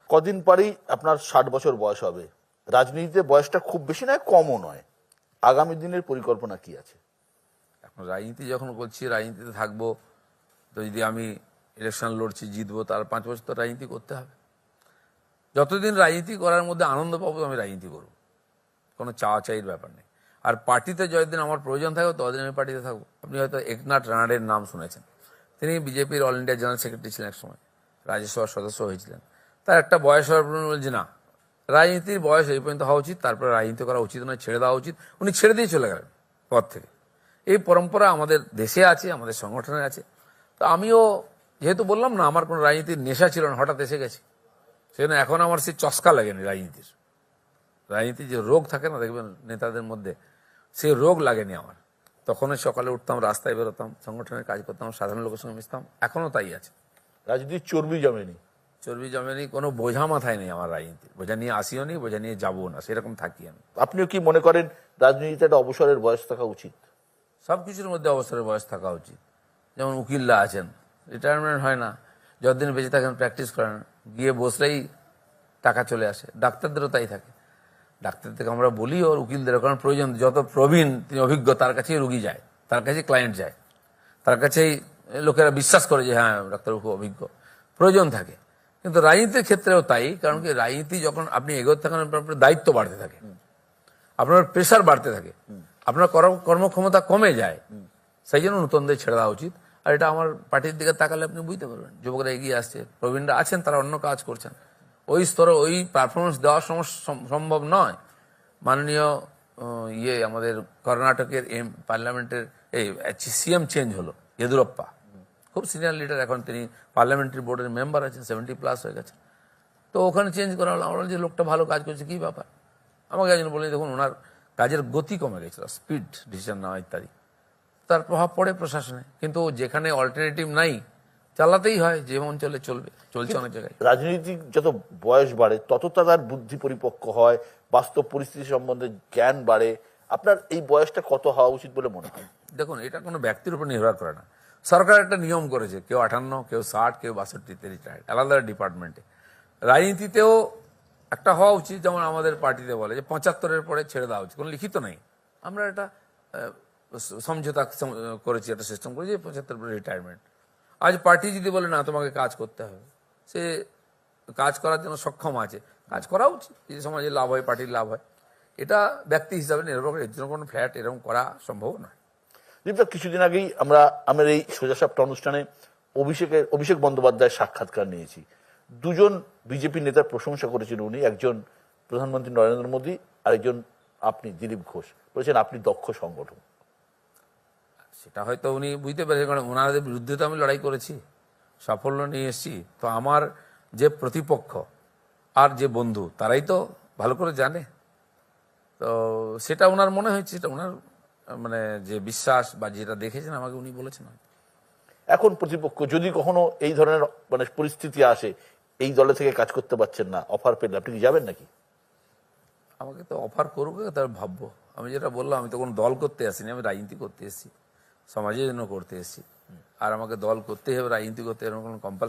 কদিন পরেই আপনার 60 বছর বয়স হবে। রাজনীতিতে বয়সটা খুব বেশি নয়, কমও নয়। আগামী দিনের পরিকল্পনা কি আছে? এখন রাজনীতি যখন করছি, রাজনীতিতে থাকবো, তো যদি আমি ইলেকশন লড়ছি, জিতবো, তার 5 বছর তো রাজনীতি করতে হবে। যতদিন রাজনীতি করার মধ্যে আনন্দ পাবো আমি রাজনীতি করবো, কোনো চাওয়া চাইর ব্যাপার নেই। আর পার্টিতে যতদিন আমার প্রয়োজন থাকবে ততদিন আমি পার্টিতে থাকবো। আপনি হয়তো একনাথ রানাডের নাম শুনেছেন। তিনি বিজেপির অল ইন্ডিয়া জেনারেল সেক্রেটারি ছিলেন, এক সময় রাজ্যসভার সদস্য হয়েছিলেন। তার একটা বয়স হওয়ার পর বলছে না, রাজনীতির বয়স এই পর্যন্ত হওয়া উচিত, তারপরে রাজনীতি করা উচিত নয়, ছেড়ে দেওয়া উচিত। উনি ছেড়ে দিয়ে চলে গেলেন পদ থেকে। এই পরম্পরা আমাদের দেশে আছে, আমাদের সংগঠনে আছে। তো আমিও যেহেতু বললাম না, আমার কোনো রাজনীতির নেশা ছিল না, হঠাৎ এসে গেছি, সেজন্য এখন আমার সেই চস্কা লাগেনি রাজনীতির। রাজনীতির যে রোগ থাকে না, দেখবেন নেতাদের মধ্যে, সেই রোগ লাগেনি আমার। তখনই সকালে উঠতাম, রাস্তায় বেরোতাম, সংগঠনের কাজ করতাম, সাধারণ লোকের সঙ্গে মিশতাম, এখনও তাই আছে। রাজনীতির চর্বি জমেনি? চর্বি জমেনি, কোনো বোঝা মাথায় নেই আমার রাজনীতি। বোঝা নিয়ে আসিও নি, বোঝা নিয়ে যাবো না, সেরকম থাকি আমি। আপনিও কি মনে করেন রাজনীতিতে একটা অবসরের বয়স থাকা উচিত? সবকিছুর মধ্যে অবসরের বয়স থাকা উচিত। যেমন উকিলরা আছেন, রিটায়ারমেন্ট হয় না, যতদিন বেঁচে থাকেন প্র্যাকটিস করেন, গিয়ে বসলেই টাকা চলে আসে। ডাক্তারদেরও তাই থাকে। ডাক্তার থেকে আমরা বলি, ওর উকিলদের, কারণ প্রয়োজন, যত প্রবীণ তিনি অভিজ্ঞ, তার কাছেই রোগী যায়, তার কাছেই ক্লায়েন্ট যায়, তার কাছেই লোকেরা বিশ্বাস করে যে হ্যাঁ ডাক্তারবাবু খুব অভিজ্ঞ, প্রয়োজন থাকে। কিন্তু রাজনীতির ক্ষেত্রেও তাই, কারণ কি রাজনীতি যখন আপনি এগোতে থাকেন, আপনার দায়িত্ব বাড়তে থাকে, আপনার প্রেশার বাড়তে থাকে, আপনার কর্মক্ষমতা কমে যায়। সেই জন্য নতুনদের ছেড়ে দেওয়া উচিত। আর এটা আমার পার্টির দিকে তাকালে আপনি বুঝতে পারবেন, যুবকরা এগিয়ে আসছে, প্রবীণরা আছেন, তারা অন্য কাজ করছেন। ওই স্তরে ওই পারফরমেন্স দেওয়া সম্ভব নয়। মাননীয় আমাদের কর্ণাটকের পার্লামেন্টের সিএম চেঞ্জ হলো, ইয়েদুরাপ্পা, খুব সিনিয়র লিডার, এখন তিনি পার্লামেন্টারি বোর্ডের মেম্বার আছেন, 70+ হয়ে গেছে। তো ওখানে চেঞ্জ করা হলো। আমরা যে লোকটা ভালো কাজ করছে, কি ব্যাপার? আমাকে একজন বলে, দেখুন ওনার কাজের গতি কমে গেছিল, স্পিড, ডিসিশন নেওয়া ইত্যাদি, তার প্রভাব পড়ে প্রশাসনে। কিন্তু যেখানে অল্টারনেটিভ নাই, চালাতেই হয়, যে অঞ্চলে চলবে, চলছে অনেক জায়গায়। রাজনীতিক যত বয়স বাড়ে তত তার বুদ্ধি পরিপক্ক হয়, বাস্তব পরিস্থিতি সম্বন্ধে জ্ঞান বাড়ে। আপনার এই বয়সটা কত হওয়া উচিত বলে মনে হয়? দেখুন, এটা কোনো ব্যক্তির উপর নির্ভর করে না। সরকার একটা নিয়ম করেছে, কেউ 58, কেউ 60, কেউ 62-তে রিটায়ার্ড, আলাদা ডিপার্টমেন্টে। রাজনীতিতেও একটা হওয়া উচিত, যেমন আমাদের পার্টিতে বলে যে 75-এর পরে ছেড়ে দেওয়া উচিত, কোনো লিখিত নেই। আমরা একটা সমঝোতা করেছি, একটা সিস্টেম করেছি, 75 পরে রিটায়ারমেন্ট। আজ পার্টি যদি বলে না তোমাকে কাজ করতে হবে, সে কাজ করার জন্য সক্ষম আছে, কাজ করা উচিত, যে সমাজে লাভ হয়, পার্টির লাভ হয়। এটা ব্যক্তি হিসাবে নির্ভর করে, এর জন্য কোনো ফ্ল্যাট এরকম করা সম্ভব নয়। কিছুদিন আগেই আমরা আমার এই সোজাসাপটা অনুষ্ঠানে অভিষেক বন্দ্যোপাধ্যায়ের সাক্ষাৎকার নিয়েছি। দুজন বিজেপি নেতার প্রশংসা করেছেন উনি, একজন প্রধানমন্ত্রী নরেন্দ্র মোদী, আরেকজন আপনি দিলীপ ঘোষ। বলেছেন আপনি দক্ষ সংগঠক। সেটা হয়তো উনি বুঝতে পেরেছেন, কারণ ওনাদের বিরুদ্ধে তো আমি লড়াই করেছি, সাফল্য নিয়ে এসেছি। তো আমার যে প্রতিপক্ষ আর যে বন্ধু, তারাই তো ভালো করে জানে। তো সেটা ওনার মনে হয়েছে, সেটা ওনার মানে যে বিশ্বাস বা যেটা দেখেছেন আমাকে উনি বলেছেন। এখন প্রতিপক্ষ যদি কখনো এই ধরনের পরিস্থিতি আসে, এই দলে থেকে কাজ করতে পারছেন না, অফার পেলে আপনি কি যাবেন নাকি? আমাকে তো অফার করুক, তার ভাববো। আমি যেটা বললাম, আমি তো কোনো দল করতে আসিনি, আমি রাজনীতি করতে এসেছি, সমাজের জন্য করতে এসেছি। আর আমাকে দল করতেই হবে, রাজনীতি করতে, এরকম কোনো কম্পালশন